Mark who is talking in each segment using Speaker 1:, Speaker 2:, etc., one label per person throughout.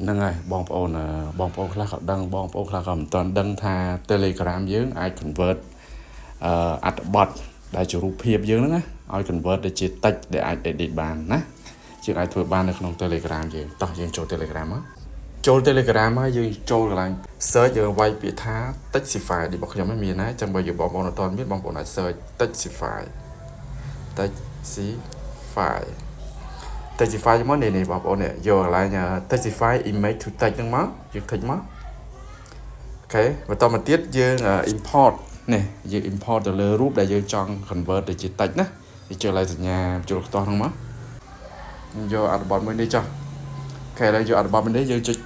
Speaker 1: ហ្នឹងហើយបងប្អូនខ្លះក៏ដឹងបងប្អូនខ្លះក៏មិនទាន់ដឹងថា Telegram យើងអាច convert អត្ថបទដែលជារូបភាពយើងហ្នឹងណាឲ្យ convert ទៅជា text ដែលអាច edit បានណាយើងអាចធ្វើបាននៅក្នុង Telegram យើងតោះយើងចូល Telegram មកចូល Telegram ហើយយើងចូលកន្លែង search យើងវាយពាក្យថា Textify របស់ខ្ញុំមិនមានណាចាំបើយើងបងប្អូនអត់ទាន់មានបងប្អូនអាច search Textify មកនេះបងប្អូននេះយកកន្លែង Textify image to text ហ្នឹងមកយើង click មកអូខេបន្តមកទៀតយើង import នេះយើង import ទៅលើរូបដែលយើងចង់ convert ទៅជា text ណាយើងចុចលើសញ្ញាចូលខ្ទាស់ហ្នឹងមកយកអត្ថបទមួយនេះចុះអូខេហើយយកអត្ថបទមួយនេះយើងចុច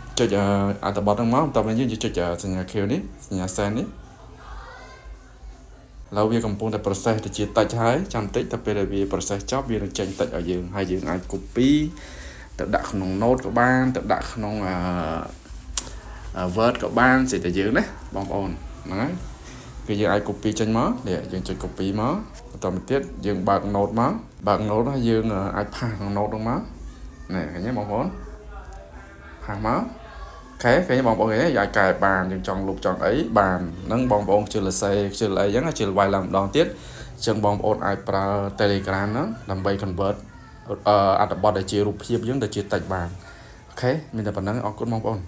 Speaker 1: អត្ថបទហ្នឹងមកបន្តមកយើងចុចសញ្ញា Q នេះសញ្ញា send នេះឡើយវាកំពុងតែ process ទៅជា text ហើយចាំតិចទៅពេលដែលវា process ចប់វានឹងចេញ text ឲ្យយើងហើយយើងអាច copy ទៅដាក់ក្នុង note ក៏បានទៅដាក់ក្នុងWord ក៏បានស្អីតែយើងណាបងប្អូនហ្នឹងហើយគឺយើងអាច copy ចេញមកនេះយើងចុច copy មកបន្តមកទៀតយើងបើក note មកបើក note ហើយយើងអាចផាសក្នុង note ហ្នឹងមកនេះឃើញទេបងប្អូនផាសមកអូខេឃើញបងប្អូនយើងអាចកែបានយើងចង់លុបចង់អីបានហ្នឹងបងប្អូនខ្ជិលសរសេរខ្ជិលអីចឹងខ្ជិលវាយឡើងម្ដងទៀតអញ្ចឹងបងប្អូនអាចប្រើ Telegram ហ្នឹងដើម្បី convert អត្ថបទដែលជារូបភាពយើងទៅជា text បានអូខេមានតែប៉ុណ្្នឹងអរគុណបងប្អូន